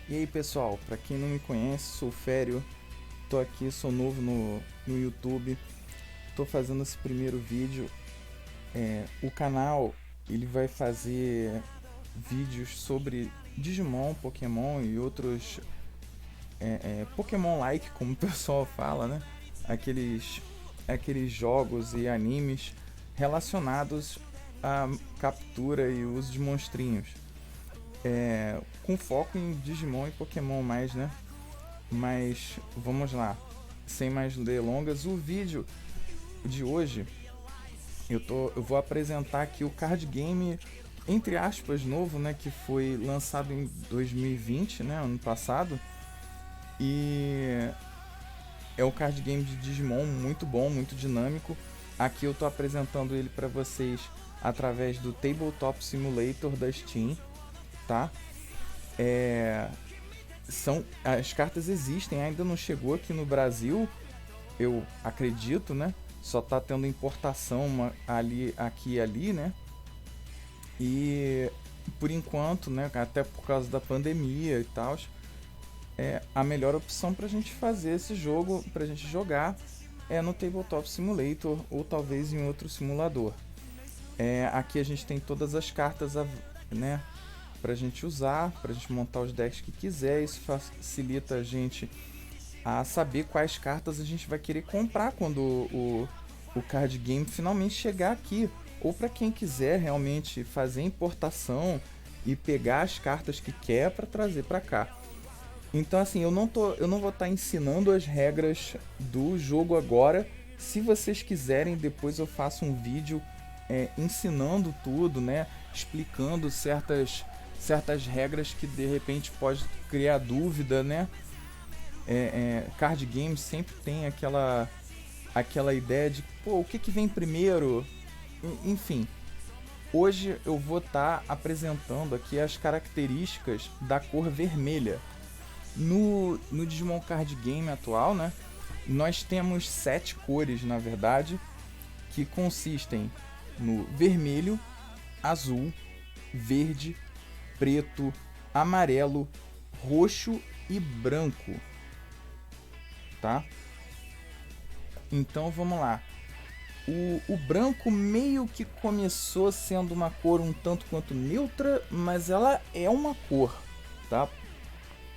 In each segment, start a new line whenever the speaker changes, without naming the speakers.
E aí pessoal, pra quem não me conhece, sou o Fério, tô aqui, sou novo no YouTube, tô fazendo esse primeiro vídeo. O canal ele vai fazer vídeos sobre Digimon, Pokémon e outros Pokémon-like, como o pessoal fala, né? Aqueles, aqueles jogos e animes relacionados à captura e uso de monstrinhos. Com foco em Digimon e Pokémon mais, né? Mas vamos lá, sem mais delongas, o vídeo de hoje eu vou apresentar aqui o card game entre aspas novo, né, que foi lançado em 2020, né, ano passado, e é um card game de Digimon muito bom, muito dinâmico. Aqui eu tô apresentando ele para vocês através do Tabletop Simulator da Steam, tá? As cartas existem, ainda não chegou aqui no Brasil, eu acredito, né? Só tá tendo importação ali, aqui e ali, né? E por enquanto, né? Até por causa da pandemia e tal, a melhor opção pra gente fazer esse jogo, pra gente jogar, é no Tabletop Simulator ou talvez em outro simulador. Aqui a gente tem todas as cartas, né? Pra gente usar, pra gente montar os decks que quiser. Isso facilita a gente a saber quais cartas a gente vai querer comprar quando o card game finalmente chegar aqui. Ou para quem quiser realmente fazer importação e pegar as cartas que quer para trazer para cá. Então assim, eu não vou estar ensinando as regras do jogo agora. Se vocês quiserem, depois eu faço um vídeo ensinando tudo, né? Explicando certas regras que de repente pode criar dúvida, né? Card games sempre tem aquela ideia de, pô, o que vem primeiro? Enfim, hoje eu vou estar apresentando aqui as características da cor vermelha. No Digimon Card Game atual, né, nós temos 7 cores, na verdade, que consistem no vermelho, azul, verde, preto, amarelo, roxo e branco, tá? Então vamos lá. O branco meio que começou sendo uma cor um tanto quanto neutra, mas ela é uma cor, tá?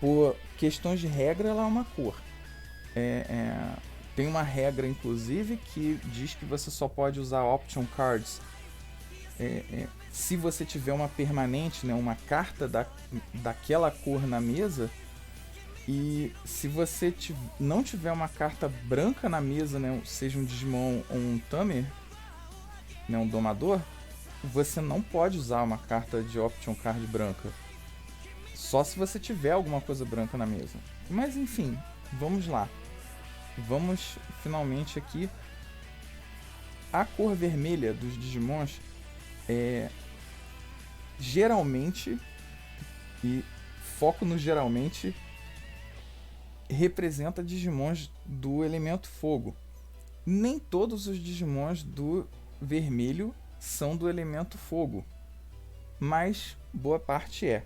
Por questões de regra, ela é uma cor. Tem uma regra, inclusive, que diz que você só pode usar option cards se você tiver uma permanente, né, uma carta daquela cor na mesa. E se você não tiver uma carta branca na mesa, né, seja um Digimon ou um Tamer, né, um domador, você não pode usar uma carta de option card branca. Só se você tiver alguma coisa branca na mesa. Mas enfim, vamos lá. Vamos finalmente aqui. A cor vermelha dos Digimons geralmente, e foco no geralmente, representa Digimons do elemento fogo. Nem todos os Digimons do vermelho são do elemento fogo, mas boa parte é.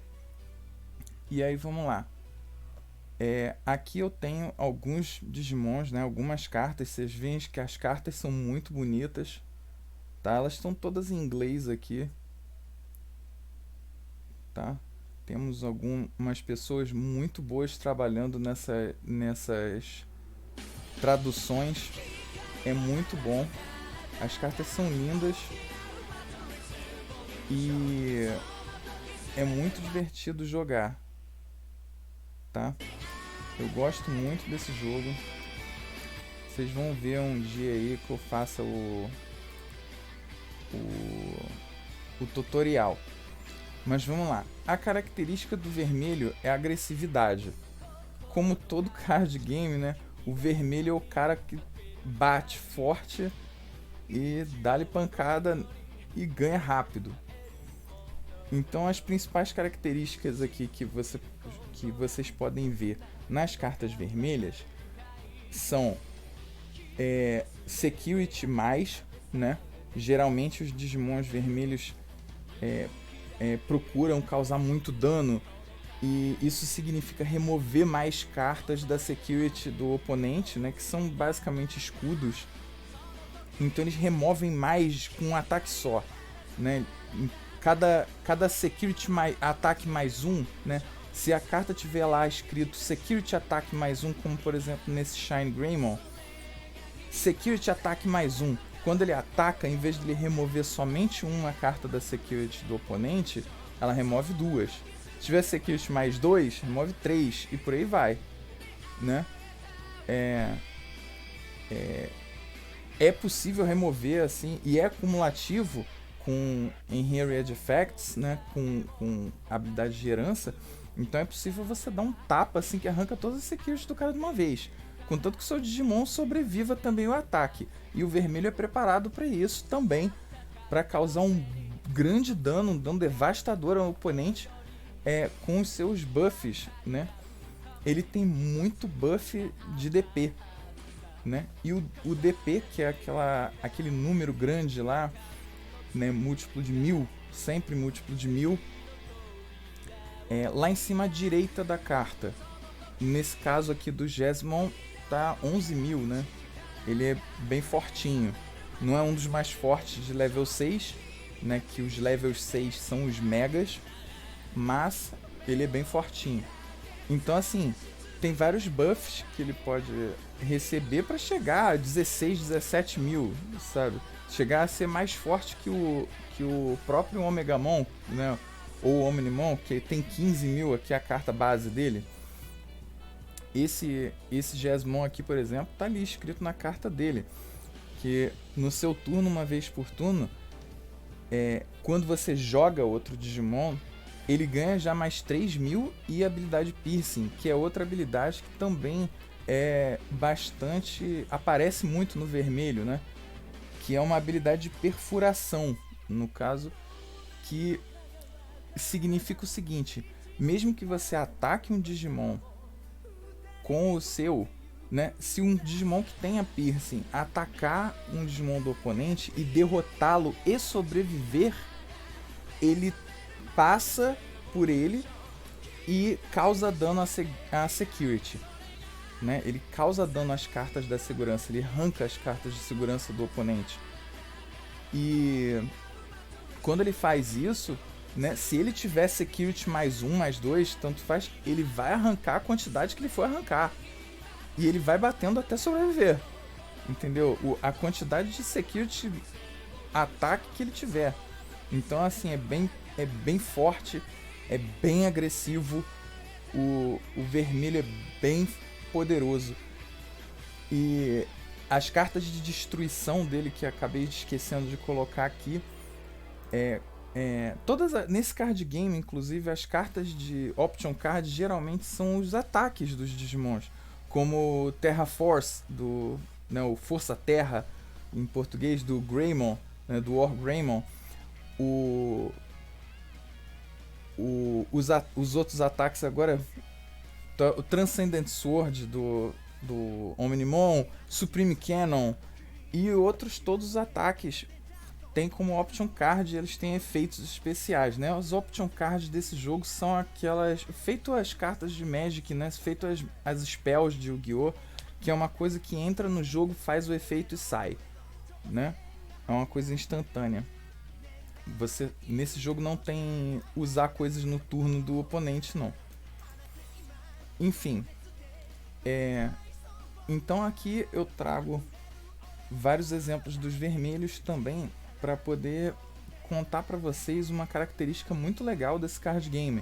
E aí vamos lá. Aqui eu tenho alguns Digimons, né, algumas cartas. Vocês veem que as cartas são muito bonitas, tá? Elas estão todas em inglês aqui, tá? Temos algumas pessoas muito boas trabalhando nessas traduções. É muito bom. As cartas são lindas e é muito divertido jogar, tá? Eu gosto muito desse jogo. Vocês vão ver um dia aí que eu faça o tutorial. Mas vamos lá. A característica do vermelho é a agressividade. Como todo card game, né? O vermelho é o cara que bate forte e dá-lhe pancada e ganha rápido. Então as principais características aqui que vocês podem ver nas cartas vermelhas são Security mais, né? Geralmente os Digimons vermelhos procuram causar muito dano E isso significa remover mais cartas da security do oponente, né? Que são basicamente escudos. Então eles removem mais com um ataque só, né? Cada security ataque mais um, né? Se a carta tiver lá escrito security ataque mais um, como por exemplo nesse Shine Greymon, security ataque mais um. Quando ele ataca, em vez de ele remover somente uma carta da security do oponente, ela remove duas. Se tiver security mais 2, remove 3 e por aí vai, né? É possível remover assim, e é cumulativo com Inherit Effects, né? Com habilidade de herança. Então é possível você dar um tapa assim que arranca todas as securities do cara de uma vez. Contanto que o seu Digimon sobreviva também o ataque. E o vermelho é preparado para isso também, para causar um grande dano, um dano devastador ao oponente com os seus buffs, né? Ele tem muito buff de DP, né? E o DP, que é aquele número grande lá, né? Múltiplo de 1000, sempre múltiplo de 1000, lá em cima à direita da carta. Nesse caso aqui do Jesmon tá 11.000, né? Ele é bem fortinho. Não é um dos mais fortes de level 6, né? Que os levels 6 são os megas, mas ele é bem fortinho. Então assim, tem vários buffs que ele pode receber para chegar a 16, 17 mil, sabe? Chegar a ser mais forte que o próprio Omegamon, né? Ou Omnimon, que tem 15.000 aqui, a carta base dele. Esse Jesmon aqui, por exemplo, tá ali escrito na carta dele, que no seu turno, uma vez por turno, quando você joga outro Digimon, ele ganha já mais 3.000 e a habilidade Piercing, que é outra habilidade que também aparece muito no vermelho, né? Que é uma habilidade de perfuração, no caso, que significa o seguinte: mesmo que você ataque um Digimon com o seu, né? Se um Digimon que tenha Piercing atacar um Digimon do oponente e derrotá-lo e sobreviver, ele passa por ele e causa dano à security, né? Ele causa dano às cartas da segurança, ele arranca as cartas de segurança do oponente. E quando ele faz isso, né, se ele tiver security mais 1, mais 2, tanto faz, ele vai arrancar a quantidade que ele for arrancar. E ele vai batendo até sobreviver. Entendeu? A quantidade de security ataque que ele tiver. Então assim, é bem forte, é bem agressivo. O vermelho é bem poderoso. E as cartas de destruição dele, que acabei esquecendo de colocar aqui, nesse card game, inclusive, as cartas de Option Card geralmente são os ataques dos Digimons, como Terra Force, o Força Terra, em português, do Greymon, né, do War Greymon. Os outros ataques agora, o Transcendent Sword do Omnimon, Supreme Cannon e outros todos os ataques tem como Option Card, eles têm efeitos especiais, né? Os Option Cards desse jogo são aquelas, feito as cartas de Magic, né? Feito as spells de Yu-Gi-Oh!, que é uma coisa que entra no jogo, faz o efeito e sai, né? É uma coisa instantânea. Você nesse jogo não tem usar coisas no turno do oponente, não. Enfim, então aqui eu trago vários exemplos dos vermelhos também, para poder contar para vocês uma característica muito legal desse card game.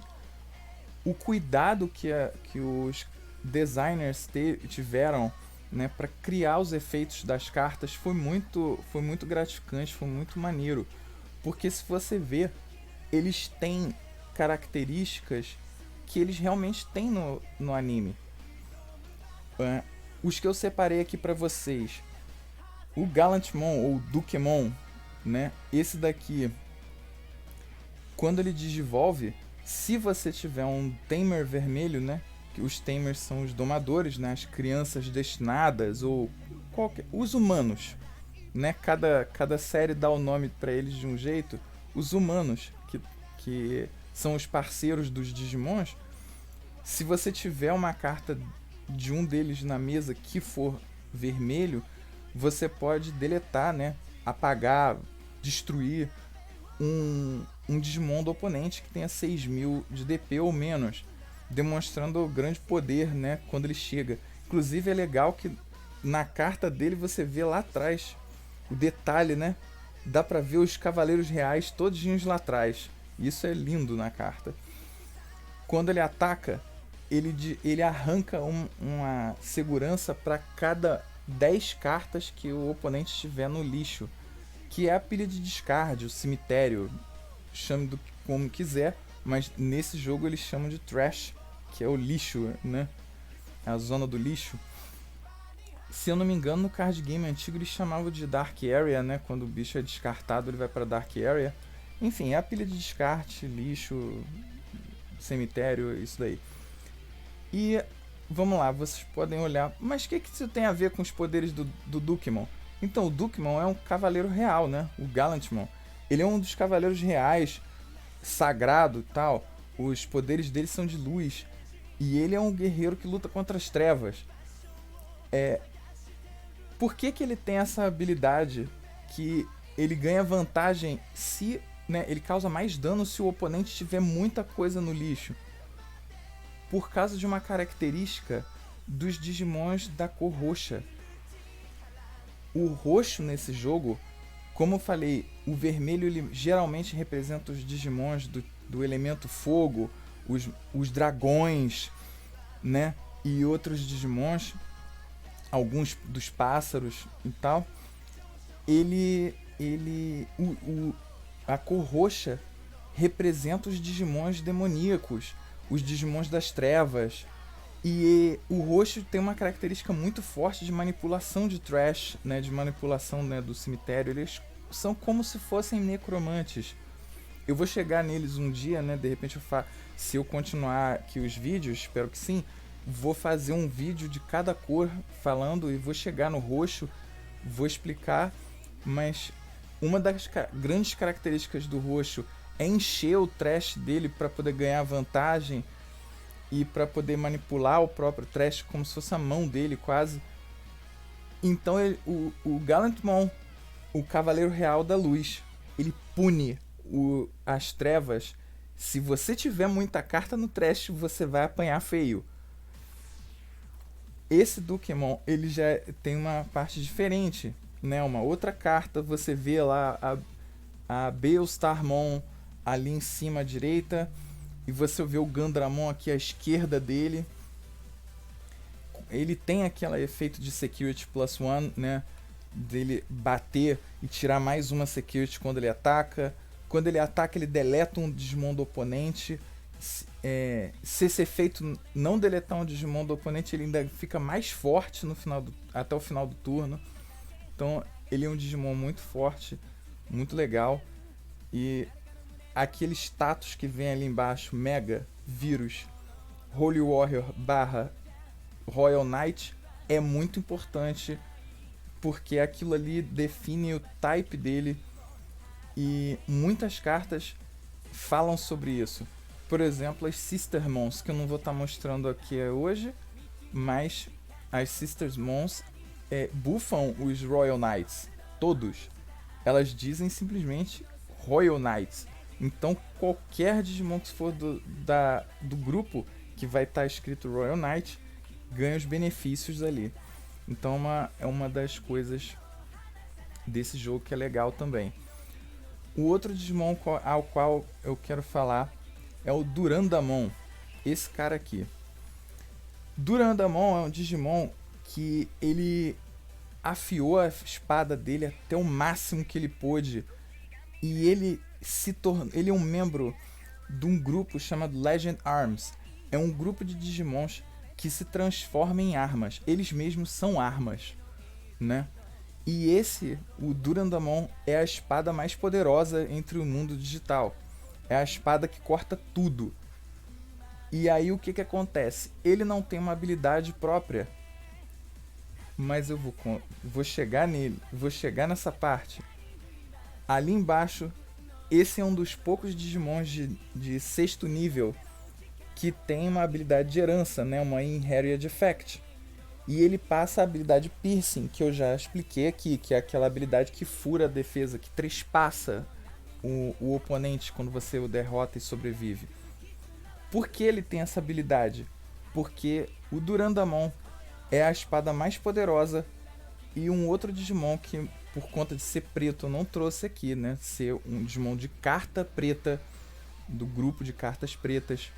O cuidado que os designers tiveram, né, para criar os efeitos das cartas foi muito gratificante, foi muito maneiro. Porque se você ver, eles têm características que eles realmente têm no anime. Os que eu separei aqui para vocês: o Gallantmon ou Dukemon, né? Esse daqui, quando ele digivolve, se você tiver um Tamer vermelho, né? Que os Tamers são os domadores, né? As crianças destinadas ou os humanos, né? Cada série dá o nome para eles de um jeito. Os humanos, que são os parceiros dos Digimons, Se você tiver uma carta de um deles na mesa que for vermelho, você pode deletar, né? Apagar, destruir um Digimon do oponente que tenha 6.000 de DP ou menos, demonstrando o grande poder, né? Quando ele chega. Inclusive é legal que na carta dele você vê lá atrás o detalhe, né? Dá pra ver os cavaleiros reais todinhos lá atrás. Isso é lindo na carta. Quando ele ataca, ele arranca uma segurança para cada 10 cartas que o oponente tiver no lixo, que é a pilha de descarte, o cemitério, chame do como quiser, mas nesse jogo eles chamam de trash, que é o lixo, né? A zona do lixo. Se eu não me engano, no card game antigo eles chamavam de Dark Area, né? Quando o bicho é descartado, ele vai para Dark Area. Enfim, é a pilha de descarte, lixo, cemitério, isso daí. E vamos lá, vocês podem olhar, mas o que isso tem a ver com os poderes do Dukemon? Então, o Dukemon é um cavaleiro real, né? O Gallantmon. Ele é um dos cavaleiros reais, sagrado e tal. Os poderes dele são de luz. E ele é um guerreiro que luta contra as trevas. Por que ele tem essa habilidade que ele ganha vantagem se, né, ele causa mais dano se o oponente tiver muita coisa no lixo? Por causa de uma característica dos Digimons da cor roxa. O roxo nesse jogo, como eu falei, o vermelho ele geralmente representa os Digimons do elemento fogo, os dragões, né? E outros Digimons, alguns dos pássaros e tal. A cor roxa representa os Digimons demoníacos, os Digimons das trevas. E o roxo tem uma característica muito forte de manipulação de trash, né, de manipulação, né, do cemitério. Eles são como se fossem necromantes. Eu vou chegar neles um dia, né, de repente se eu continuar aqui os vídeos, espero que sim, vou fazer um vídeo de cada cor falando e vou chegar no roxo, vou explicar, mas uma das grandes características do roxo é encher o trash dele para poder ganhar vantagem e para poder manipular o próprio trash como se fosse a mão dele quase. Então o Gallantmon, o Cavaleiro Real da Luz, ele pune as trevas. Se você tiver muita carta no trash, você vai apanhar feio. Esse Dukemon, ele já tem uma parte diferente, né? Uma outra carta, você vê lá a Beelstarmon ali em cima à direita, e você vê o Gandramon aqui à esquerda dele. Ele tem aquele efeito de Security Plus One, né? Dele bater e tirar mais uma Security quando ele ataca. Quando ele ataca, ele deleta um Digimon do oponente. Se esse efeito não deletar um Digimon do oponente, ele ainda fica mais forte até o final do turno. Então, ele é um Digimon muito forte, muito legal. E aquele status que vem ali embaixo, Mega, Vírus, Holy Warrior / Royal Knight, é muito importante, porque aquilo ali define o type dele, e muitas cartas falam sobre isso. Por exemplo, as Sistermons, que eu não vou estar mostrando aqui hoje, mas as Sistermons buffam os Royal Knights, todos. Elas dizem simplesmente Royal Knights. Então qualquer Digimon que for do grupo que vai estar escrito Royal Knight ganha os benefícios ali. Então é uma das coisas desse jogo que é legal também. O outro Digimon ao qual eu quero falar é o Durandamon. Esse cara aqui. Durandamon é um Digimon que ele afiou a espada dele até o máximo que ele pôde. E ele é um membro de um grupo chamado Legend Arms. É um grupo de Digimons que se transforma em armas. Eles mesmos são armas, né? E o Durandamon, é a espada mais poderosa entre o mundo digital. É a espada que corta tudo. E aí o que acontece? Ele não tem uma habilidade própria. Mas eu vou chegar nele, vou chegar nessa parte. Ali embaixo, esse é um dos poucos Digimons de 6º nível que tem uma habilidade de herança, né? Uma Inherited Effect. E ele passa a habilidade Piercing, que eu já expliquei aqui, que é aquela habilidade que fura a defesa, que trespassa o oponente quando você o derrota e sobrevive. Por que ele tem essa habilidade? Porque o Durandamon é a espada mais poderosa e um outro Digimon que, por conta de ser preto, eu não trouxe aqui, né? Ser um Digimon de carta preta, do grupo de cartas pretas.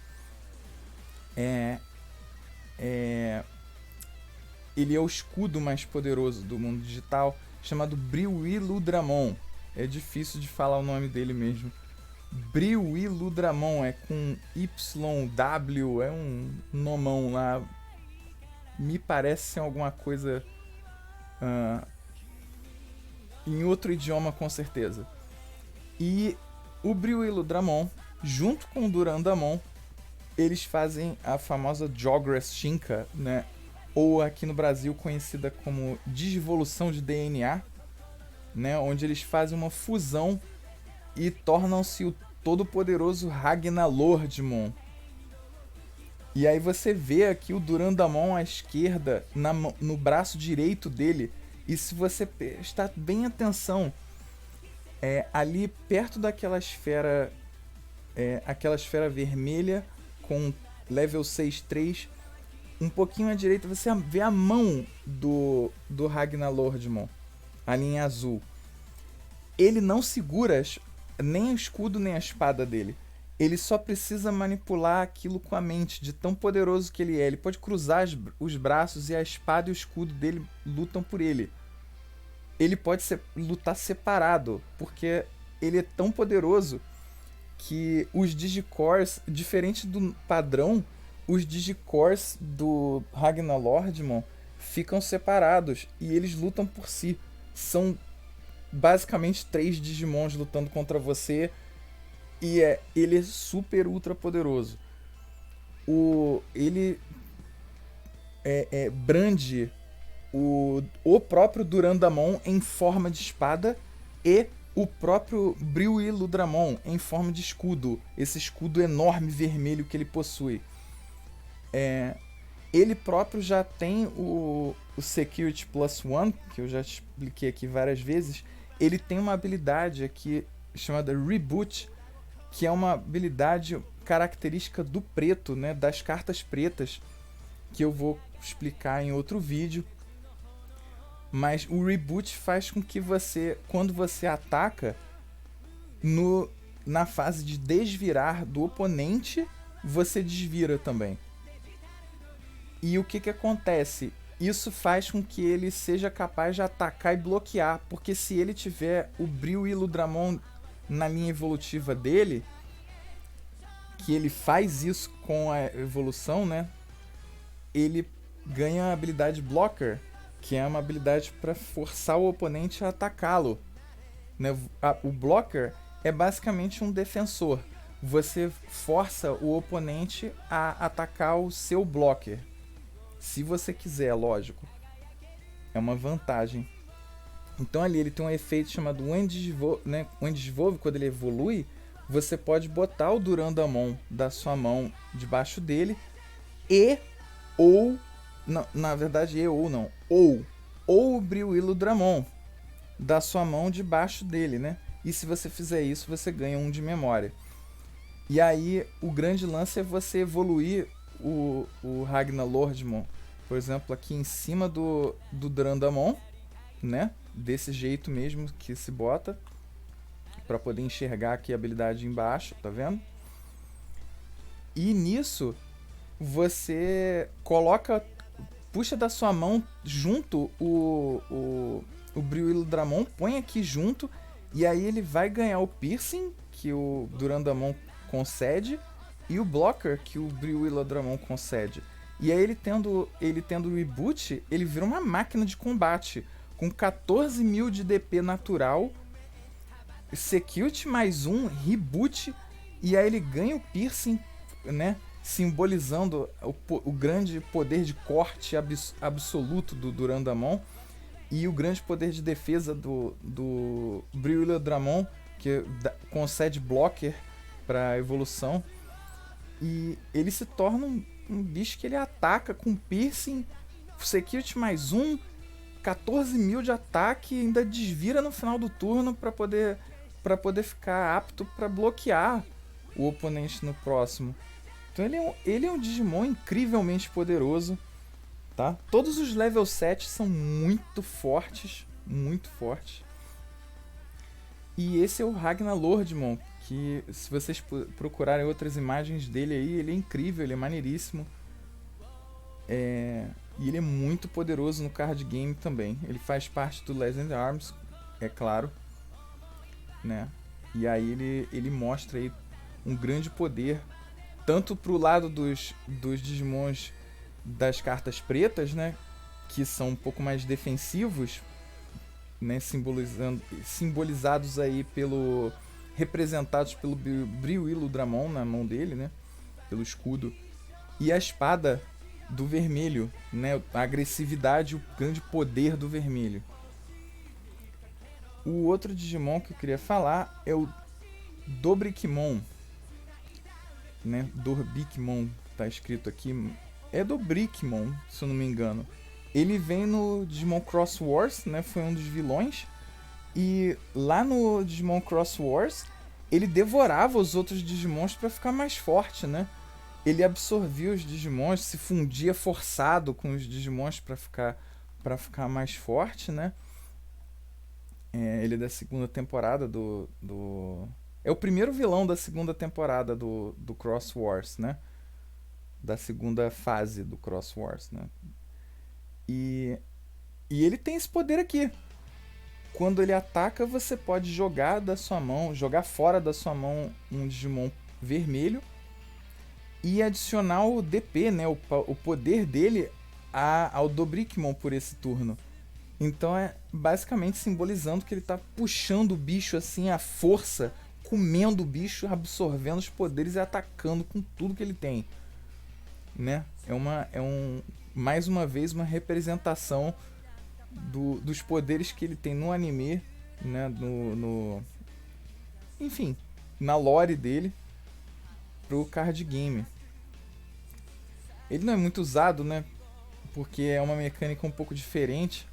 Ele é o escudo mais poderoso do mundo digital, chamado Briwiludramon. É difícil de falar o nome dele mesmo. Briwiludramon é com YW, é um nomão lá. Me parece ser alguma coisa em outro idioma, com certeza. E o Briwiludramon, junto com o Durandamon, eles fazem a famosa Jogress Shinka, né? Ou aqui no Brasil conhecida como Digivolução de DNA, né? Onde eles fazem uma fusão e tornam-se o todo-poderoso Ragnalordmon. E aí você vê aqui o Durandamon à esquerda, no braço direito dele. E se você prestar bem atenção, ali perto daquela esfera, aquela esfera vermelha com level 6-3, um pouquinho à direita você vê a mão do Ragnalordmon, ali em azul. Ele não segura nem o escudo nem a espada dele. Ele só precisa manipular aquilo com a mente, de tão poderoso que ele é. Ele pode cruzar os braços e a espada e o escudo dele lutam por ele. Ele pode lutar separado, porque ele é tão poderoso que os Digicores, diferente do padrão, os Digicores do Ragnalordmon ficam separados e eles lutam por si. São basicamente 3 Digimons lutando contra você e ele é super ultra poderoso. Ele brande o próprio Durandamon em forma de espada e o próprio Briwiludramon em forma de escudo. Esse escudo enorme vermelho que ele possui. Ele próprio já tem o Security Plus One, que eu já expliquei aqui várias vezes. Ele tem uma habilidade aqui chamada Reboot, que é uma habilidade característica do preto, né, das cartas pretas, que eu vou explicar em outro vídeo. Mas o Reboot faz com que você, quando você ataca, na fase de desvirar do oponente, você desvira também. E o que acontece? Isso faz com que ele seja capaz de atacar e bloquear, porque se ele tiver o Briwiludramon na linha evolutiva dele, que ele faz isso com a evolução, né? Ele ganha a habilidade Blocker, que é uma habilidade para forçar o oponente a atacá-lo, né? O Blocker é basicamente um defensor. Você força o oponente a atacar o seu Blocker. Se você quiser, lógico. É uma vantagem. Então ali ele tem um efeito chamado né? Wind-Disvolve, quando ele evolui, você pode botar o Durandamon da sua mão debaixo dele ou o Briwiludramon da sua mão debaixo dele, né? E se você fizer isso, você ganha 1 de memória. E aí o grande lance é você evoluir o Ragnalordmon, por exemplo, aqui em cima do Durandamon, né? Desse jeito mesmo que se bota, para poder enxergar aqui a habilidade embaixo, tá vendo? E nisso você puxa da sua mão junto o Briwiludramon, põe aqui junto, e aí ele vai ganhar o Piercing, que o Durandamon concede, e o Blocker, que o Briwiludramon concede. E aí ele tendo o Reboot, ele vira uma máquina de combate, com 14.000 de DP natural, Security mais 1, Reboot, e aí ele ganha o Piercing, né? Simbolizando o grande poder de corte absoluto do Durandamon e o grande poder de defesa do Briwiludramon, que concede Blocker para evolução. E ele se torna um bicho que ele ataca com piercing, security mais 1, 14 mil de ataque e ainda desvira no final do turno para poder ficar apto para bloquear o oponente no próximo. Então ele é um Digimon incrivelmente poderoso, tá? Todos os level 7 são muito fortes, muito fortes. E esse é o Ragnar Lordmon, que se vocês procurarem outras imagens dele aí, ele é incrível, ele é maneiríssimo. E ele é muito poderoso no card game também. Ele faz parte do Legend Arms, é claro, né? E aí ele mostra aí um grande poder, tanto pro lado dos Digimons das cartas pretas, né? Que são um pouco mais defensivos, né? Simbolizados aí representados pelo Briwilo Dramon na mão dele, né? Pelo escudo. E a espada do vermelho, né? A agressividade, o grande poder do vermelho. O outro Digimon que eu queria falar é o Dobrikmon, né? Dorbikmon, tá escrito aqui. É Dobrikmon, se eu não me engano. Ele vem no Digimon Cross Wars, né? Foi um dos vilões. E lá no Digimon Cross Wars, ele devorava os outros Digimons para ficar mais forte, né? Ele absorvia os Digimons, se fundia forçado com os Digimons para ficar mais forte, né? Ele é da segunda temporada É o primeiro vilão da segunda temporada do Cross Wars, né? Da segunda fase do Cross Wars, né? E ele tem esse poder aqui. Quando ele ataca, você pode jogar fora da sua mão um Digimon vermelho e adicionar o DP, né, o poder dele ao Dobrikmon por esse turno. Então é basicamente simbolizando que ele está puxando o bicho assim à força, comendo o bicho, absorvendo os poderes e atacando com tudo que ele tem, né? Mais uma vez uma representação dos poderes que ele tem no anime, né? Enfim, na lore dele pro card game. Ele não é muito usado, né? Porque é uma mecânica um pouco diferente,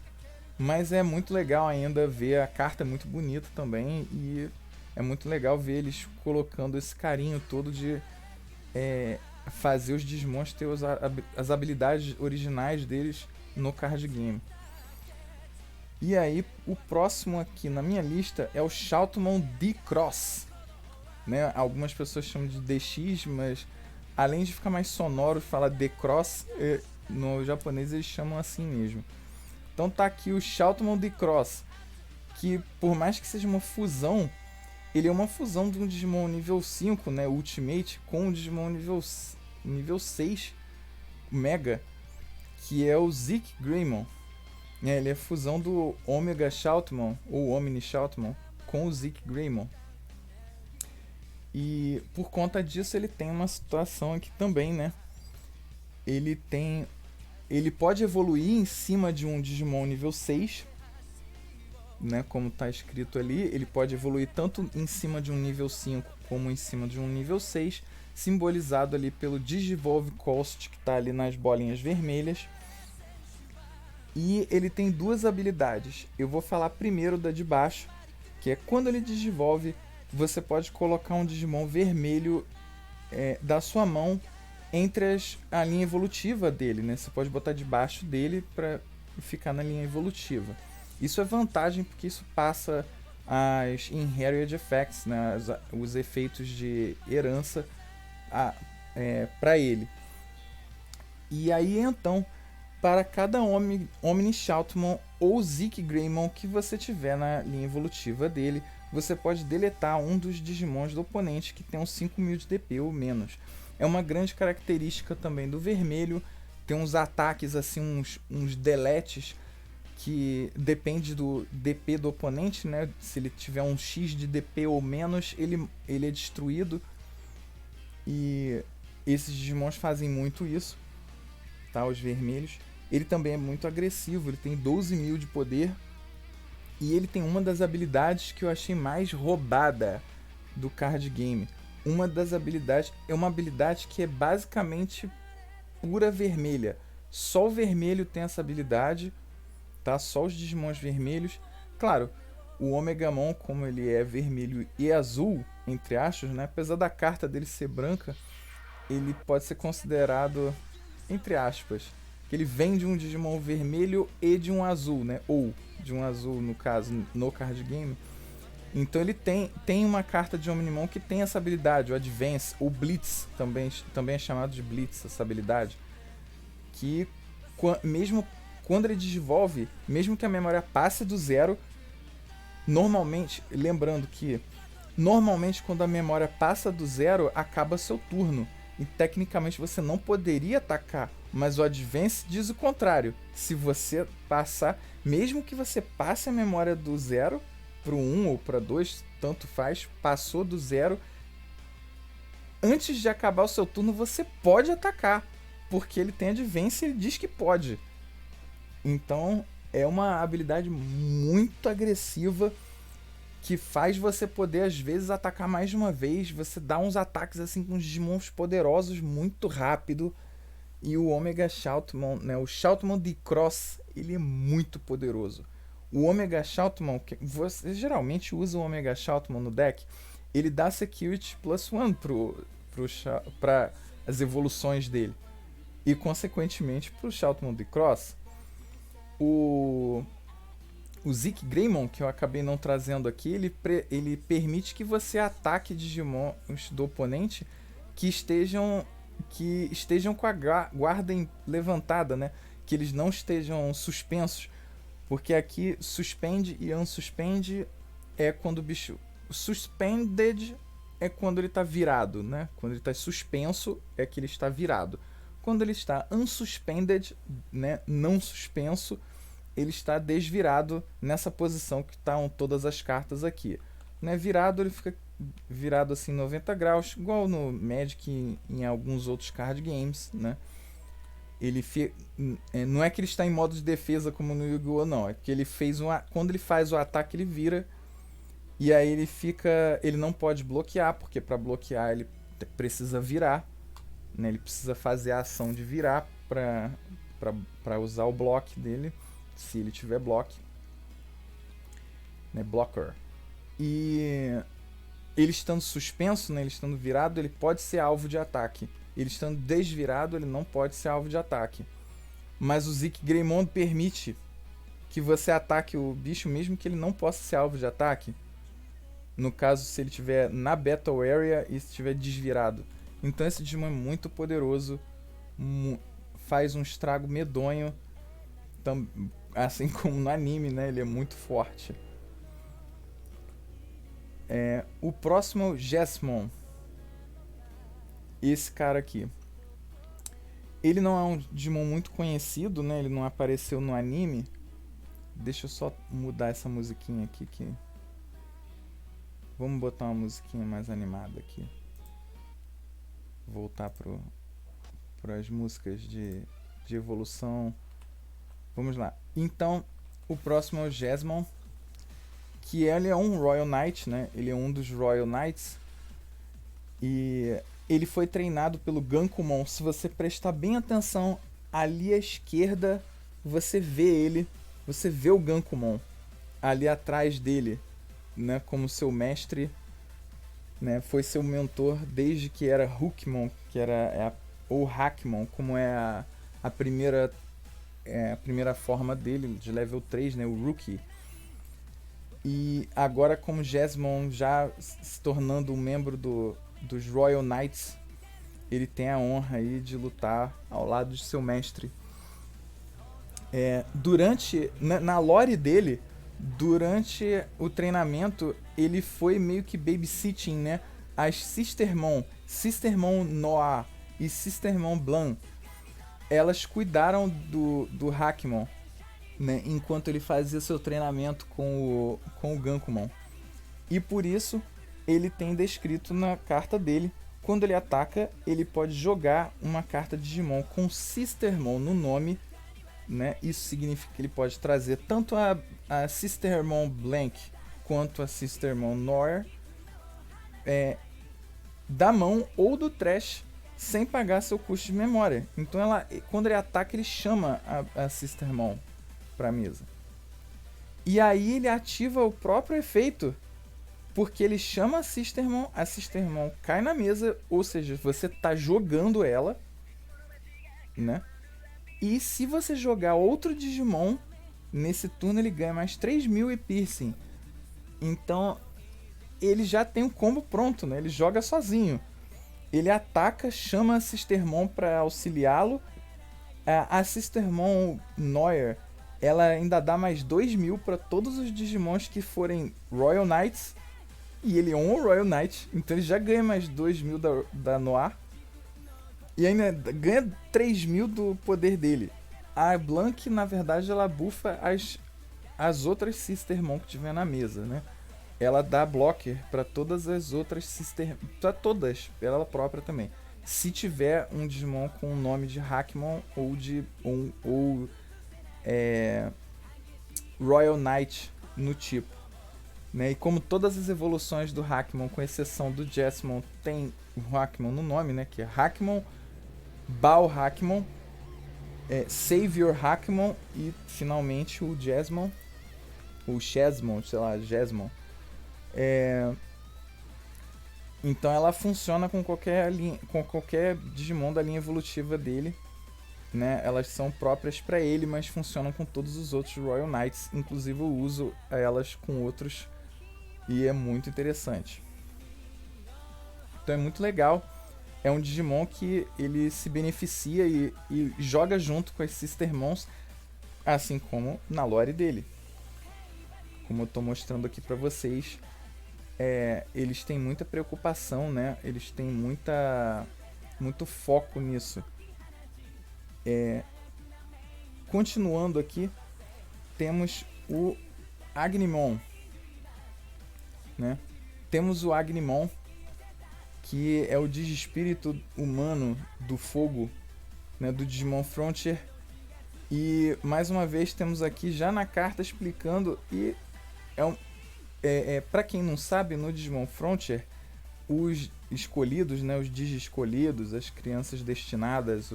mas é muito legal ainda ver. A carta é muito bonita também e é muito legal ver eles colocando esse carinho todo de fazer os Digimons ter as habilidades originais deles no card game. E aí, o próximo aqui na minha lista é o Shoutmon D-Cross, né? Algumas pessoas chamam de DX, mas além de ficar mais sonoro e falar D-Cross, no japonês eles chamam assim mesmo. Então tá aqui o Shoutmon D-Cross, que por mais que seja uma fusão, ele é uma fusão de um Digimon nível 5, né, Ultimate, com um Digimon nível 6, Mega, que é o Zeke Greymon. Ele é a fusão do Omega Shoutmon, ou Omni Shoutmon, com o Zeke Greymon. E por conta disso ele tem uma situação aqui também, né? Ele pode evoluir em cima de um Digimon nível 6, né? Como está escrito ali. Ele pode evoluir tanto em cima de um nível 5 como em cima de um nível 6, simbolizado ali pelo Digivolve Cost, que está ali nas bolinhas vermelhas. E ele tem duas habilidades. Eu vou falar primeiro da de baixo, que é quando ele digivolve, você pode colocar um Digimon vermelho da sua mão entre a linha evolutiva dele, né? Você pode botar debaixo dele para ficar na linha evolutiva. Isso é vantagem porque isso passa as Inherited Effects, né? Os efeitos de herança para ele. E aí então, para cada Omni Shoutmon ou Zeke Greymon que você tiver na linha evolutiva dele, você pode deletar um dos Digimons do oponente que tem uns 5.000 de DP ou menos. É uma grande característica também do vermelho. Tem uns ataques, assim, uns deletes que depende do DP do oponente, né? Se ele tiver um X de DP ou menos, ele é destruído. E esses Digimons fazem muito isso, tá? Os vermelhos. Ele também é muito agressivo, ele tem 12.000 de poder. E ele tem uma das habilidades que eu achei mais roubada do card game. uma das habilidades é uma habilidade que é basicamente pura vermelha. Só o vermelho tem essa habilidade, tá? Só os Digimons vermelhos. Claro, o Omegamon, como ele é vermelho e azul, entre aspas, né? Apesar da carta dele ser branca, ele pode ser considerado, entre aspas, que ele vem de um Digimon vermelho e de um azul, né? Ou de um azul, no caso, no card game. Então ele tem uma carta de Omnimon que tem essa habilidade, o Advance, o Blitz, também é chamado de Blitz, essa habilidade. Que mesmo quando ele desenvolve, mesmo que a memória passe do zero, normalmente, lembrando que normalmente quando a memória passa do zero, acaba seu turno. E tecnicamente você não poderia atacar, mas o Advance diz o contrário. Se você passar, mesmo que você passe a memória do zero pro 1 ou para 2, tanto faz, passou do zero, antes de acabar o seu turno você pode atacar, porque ele tem Advance e ele diz que pode. Então é uma habilidade muito agressiva que faz você poder às vezes atacar mais de uma vez, você dá uns ataques assim com os Digimons poderosos muito rápido. E o Omega Shoutmon, né, o Shoutmon de Cross, ele é muito poderoso. O Omega Shoutmon, você geralmente usa o Omega Shoutmon no deck, ele dá Security +1 para as evoluções dele. E consequentemente para o Shoutmon de Cross. O Zik Greymon, que eu acabei não trazendo aqui, ele permite que você ataque Digimons do oponente que estejam com a guarda levantada, né? Que eles não estejam suspensos. Porque aqui suspende e unsuspende é quando o bicho... Suspended é quando ele está virado, né? Quando ele está suspenso é que ele está virado. Quando ele está unsuspended, né? Não suspenso, ele está desvirado nessa posição que estão todas as cartas aqui. Né? Virado, ele fica virado assim 90 graus, igual no Magic e em alguns outros card games, né? Ele não é que ele está em modo de defesa como no Yu-Gi-Oh! Não, é que ele fez quando ele faz o ataque ele vira e aí ele não pode bloquear, porque para bloquear ele precisa virar, né? Ele precisa fazer a ação de virar para usar o block dele, se ele tiver block, né? Blocker. E ele estando suspenso, né, ele estando virado, ele pode ser alvo de ataque. Ele estando desvirado, ele não pode ser alvo de ataque. Mas o Zik Greymon permite que você ataque o bicho mesmo que ele não possa ser alvo de ataque. No caso, se ele estiver na Battle Area e estiver desvirado. Então esse Digimon é muito poderoso, faz um estrago medonho, assim como no anime, né, ele é muito forte. O próximo é o Jesmon. Esse cara aqui. Ele não é um Digimon muito conhecido, né? Ele não apareceu no anime. Deixa eu só mudar essa musiquinha aqui. Vamos botar uma musiquinha mais animada aqui. Voltar para as músicas de evolução. Vamos lá. Então, o próximo é o Jesmon. Que ele é um Royal Knight, né? Ele é um dos Royal Knights. E ele foi treinado pelo Gankumon. Se você prestar bem atenção, ali à esquerda, você vê o Gankumon ali atrás dele, né? Como seu mestre, né? Foi seu mentor desde que era Hookmon, que era ou Hackmon, como é a primeira forma dele, de level 3, né? O Rookie. E agora, como Jesmon já se tornando um membro dos Royal Knights, ele tem a honra aí de lutar ao lado de seu mestre. Na lore dele, durante o treinamento, ele foi meio que babysitting, né? As Sistermon Noir e Sistermon Blanc, elas cuidaram do Hackmon, né, enquanto ele fazia seu treinamento com o Gankumon. E por isso, ele tem descrito na carta dele, quando ele ataca, ele pode jogar uma carta de Digimon com Sistermon no nome, né? Isso significa que ele pode trazer tanto a Sistermon Blank quanto a Sistermon Noir da mão ou do trash sem pagar seu custo de memória. Então quando ele ataca, ele chama a Sistermon pra mesa. E aí ele ativa o próprio efeito, porque ele chama a Sistermon cai na mesa, ou seja, você tá jogando ela, né? E se você jogar outro Digimon, nesse turno ele ganha mais 3.000 e piercing. Então ele já tem um combo pronto, né? Ele joga sozinho. Ele ataca, chama a Sistermon para auxiliá-lo. A Sistermon Noir, ela ainda dá mais 2.000 para todos os Digimons que forem Royal Knights. E ele é um Royal Knight, então ele já ganha mais 2.000 da Noir. E ainda ganha 3.000 do poder dele. A Blank, na verdade, ela buffa as outras Sistermon que tiver na mesa, né? Ela dá blocker para todas as outras Sister... Pra todas, ela própria também. Se tiver um Digimon com o nome de Hackmon ou de... Royal Knight no tipo. Né? E como todas as evoluções do Hackmon, com exceção do Jessamon, tem o Hackmon no nome, né? Que é Hackmon, Baal Hackmon, Savior Hackmon e finalmente o Jessamon. O Chesmon, sei lá, Jesmon. Então ela funciona com qualquer Digimon da linha evolutiva dele, né? Elas são próprias para ele, mas funcionam com todos os outros Royal Knights. Inclusive eu uso elas com outros e é muito interessante. Então é muito legal. É um Digimon que ele se beneficia e joga junto com as Sistermons, assim como na lore dele. Como eu estou mostrando aqui para vocês, eles têm muita preocupação, né? Eles têm muito foco nisso. Continuando aqui, temos o Agnimon, né? Temos o Agnimon, que é o Digispírito humano do fogo, né? Do Digimon Frontier. E mais uma vez temos aqui já na carta explicando, e para quem não sabe, no Digimon Frontier, os escolhidos, né, os Digi-escolhidos, as crianças destinadas,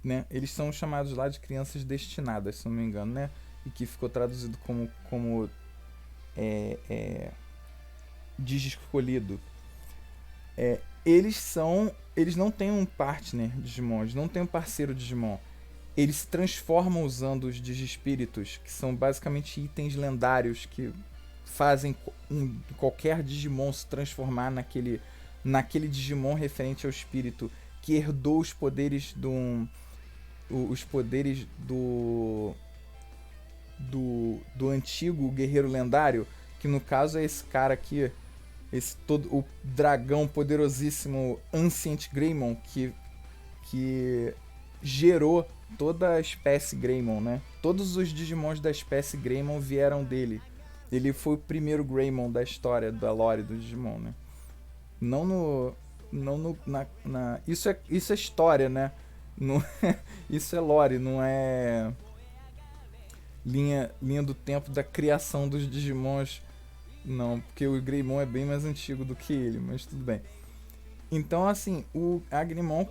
né, eles são chamados lá de crianças destinadas, se não me engano, né? E que ficou traduzido como Digi-escolhido. Eles não têm um partner Digimon, eles não têm um parceiro Digimon. Eles se transformam usando os Digispíritos, que são basicamente itens lendários que fazem qualquer Digimon se transformar naquele Digimon referente ao espírito que herdou os poderes do antigo guerreiro lendário, que no caso é esse cara aqui, o dragão poderosíssimo Ancient Greymon, que gerou toda a espécie Greymon, né? Todos os Digimons da espécie Greymon vieram dele. Ele foi o primeiro Greymon da história da lore do Digimon, né? Isso é história, né? Isso é lore, não é linha do tempo da criação dos Digimons, não, porque o Greymon é bem mais antigo do que ele, mas tudo bem. Então, assim, o Agnimon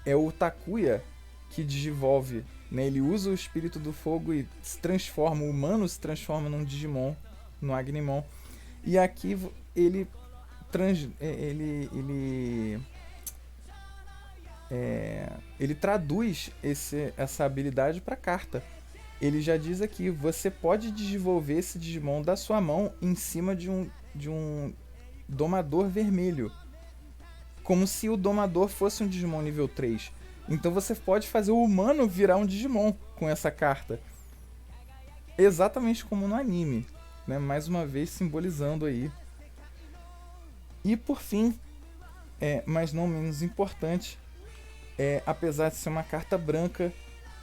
é o Takuya que digivolve, né? Ele usa o espírito do fogo e se transforma, o humano se transforma num Digimon, no Agnimon. E aqui ele traduz essa habilidade para carta. Ele já diz aqui: você pode digivolver esse Digimon da sua mão em cima de um domador vermelho, como se o domador fosse um Digimon nível 3. Então você pode fazer o humano virar um Digimon com essa carta, exatamente como no anime, né? Mais uma vez simbolizando aí. E por fim, mas não menos importante, apesar de ser uma carta branca,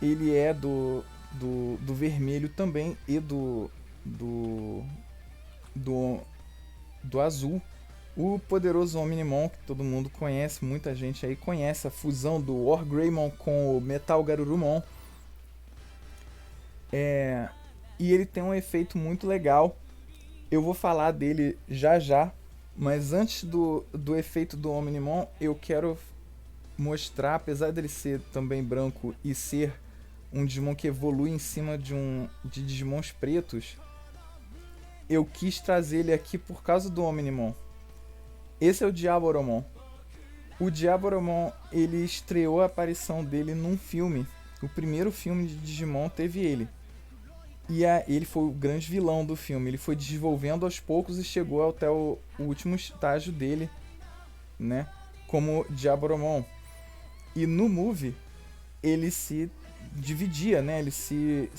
ele é do vermelho também e do azul. O poderoso Omnimon, que todo mundo conhece, muita gente aí conhece, a fusão do Wargreymon com o Metal Garurumon. E ele tem um efeito muito legal. Eu vou falar dele já já, Mas antes do efeito do Omnimon, eu quero mostrar, apesar dele ser também branco e ser um Digimon que evolui em cima de Digimons pretos, eu quis trazer ele aqui por causa do Omnimon. Esse é o Diaboromon. O Diaboromon, ele estreou a aparição dele num filme. O primeiro filme de Digimon teve ele. E ele foi o grande vilão do filme. Ele foi desenvolvendo aos poucos e chegou até o último estágio dele, né? Como Diaboromon. E no movie, ele se dividia, né? Ele se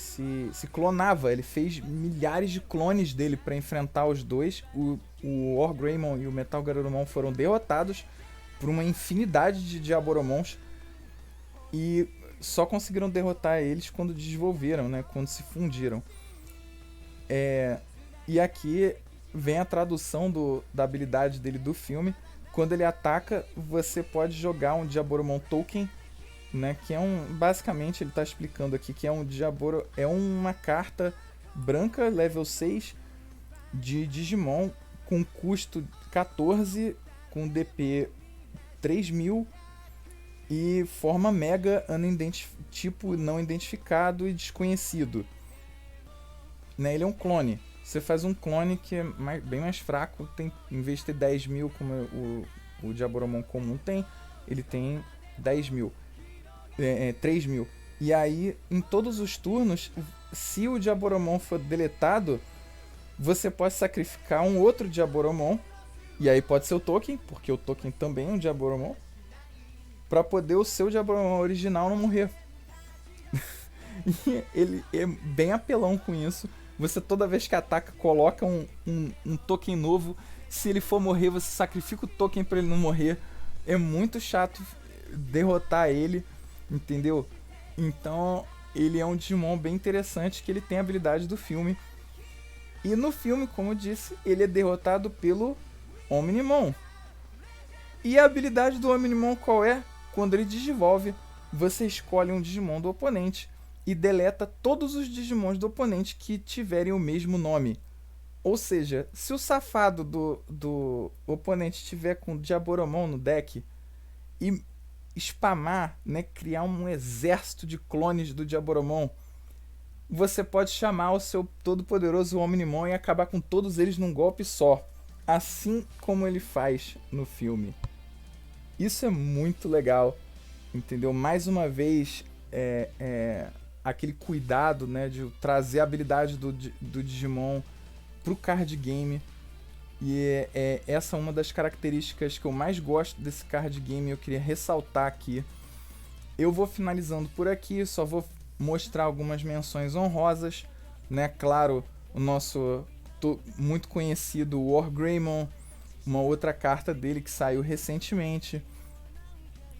clonava. Ele fez milhares de clones dele para enfrentar os dois. O Wargreymon e o Metal Garurumon foram derrotados por uma infinidade de Diaboromons. E só conseguiram derrotar eles quando desenvolveram, né? Quando se fundiram. E aqui vem a tradução da habilidade dele do filme. Quando ele ataca, você pode jogar um Diaboromon Token, né? Que é basicamente, ele está explicando aqui que é um Diaboro. É uma carta branca, level 6, de Digimon, com custo 14, com DP 3000 e forma mega, tipo não identificado e desconhecido. Né? Ele é um clone. Você faz um clone que é bem mais fraco. Tem, em vez de ter 10 mil, como o Diaboromon comum tem, ele tem 10 mil. 3 mil. E aí, em todos os turnos, se o Diaboromon for deletado, você pode sacrificar um outro Diaboromon. E aí pode ser o Token, porque o Token também é um Diaboromon, pra poder o seu Diaboromon original não morrer. E ele é bem apelão com isso. Você toda vez que ataca, coloca um token novo. Se ele for morrer, você sacrifica o token pra ele não morrer. É muito chato derrotar ele, entendeu? Então, ele é um Digimon bem interessante, que ele tem a habilidade do filme. E no filme, como eu disse, ele é derrotado pelo Omnimon. E a habilidade do Omnimon qual é? Quando ele digivolve, você escolhe um Digimon do oponente e deleta todos os Digimons do oponente que tiverem o mesmo nome. Ou seja, se o safado do oponente tiver com Diaboromon no deck e spamar, né, criar um exército de clones do Diaboromon, você pode chamar o seu todo-poderoso Omnimon e acabar com todos eles num golpe só. Assim como ele faz no filme. Isso é muito legal, entendeu? Mais uma vez, aquele cuidado, né, de trazer a habilidade do Digimon pro card game. E essa é uma das características que eu mais gosto desse card game e eu queria ressaltar aqui. Eu vou finalizando por aqui, só vou mostrar algumas menções honrosas, né? Claro, o nosso muito conhecido Wargreymon, uma outra carta dele que saiu recentemente.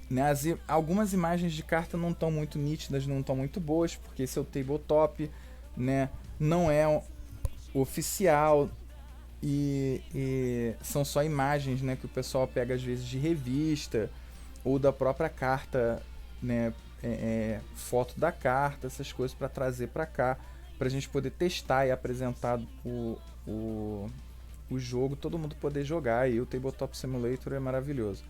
Né? Algumas imagens de carta não estão muito nítidas, não estão muito boas, porque esse é o tabletop, né? Não é oficial e são só imagens, né, que o pessoal pega às vezes de revista ou da própria carta, né? Foto da carta, essas coisas para trazer para cá, para a gente poder testar e apresentar o jogo, todo mundo poder jogar. E o Tabletop Simulator é maravilhoso.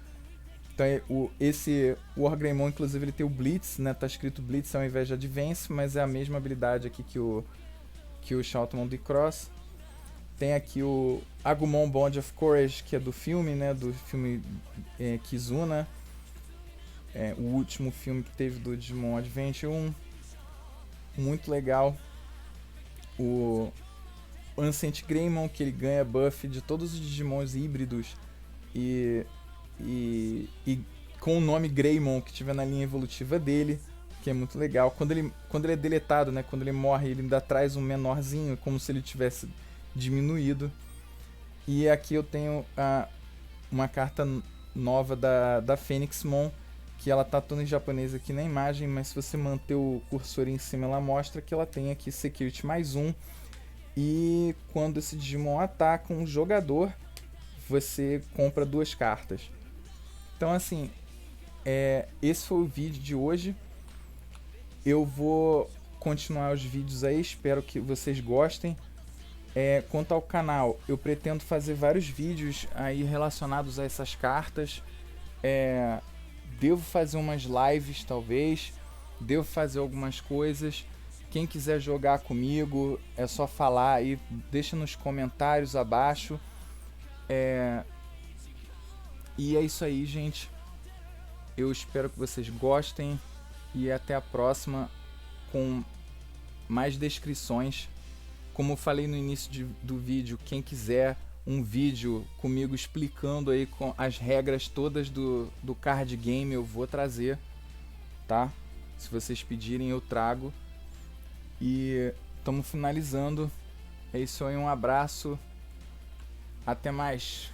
Então esse Wargreymon, inclusive, ele tem o Blitz, né? Tá escrito Blitz ao invés de Advance, mas é a mesma habilidade aqui que o Shoutmon de Cross. Tem aqui o Agumon Bond of Courage, que é do filme, né? Do filme Kizuna. O último filme que teve do Digimon Adventure 1. Muito legal. O Ancient Greymon, que ele ganha buff de todos os Digimons híbridos e com o nome Greymon que tiver na linha evolutiva dele, que é muito legal. Quando ele é deletado, né, quando ele morre, ele ainda traz um menorzinho, como se ele tivesse diminuído. E aqui eu tenho uma carta nova da Phoenixmon, que ela tá toda em japonês aqui na imagem, mas se você manter o cursor em cima, ela mostra que ela tem aqui Security +1. E quando esse Digimon ataca um jogador, você compra 2 cartas. Então, assim, esse foi o vídeo de hoje. Eu vou continuar os vídeos aí, espero que vocês gostem. Quanto ao canal, eu pretendo fazer vários vídeos aí relacionados a essas cartas. Devo fazer umas lives, talvez. Devo fazer algumas coisas. Quem quiser jogar comigo, é só falar aí, deixa nos comentários abaixo. E é isso aí, gente. Eu espero que vocês gostem e até a próxima com mais descrições. Como eu falei no início do vídeo, quem quiser um vídeo comigo explicando aí com as regras todas do card game, eu vou trazer, tá? Se vocês pedirem, eu trago. E estamos finalizando. É isso aí, um abraço. Até mais.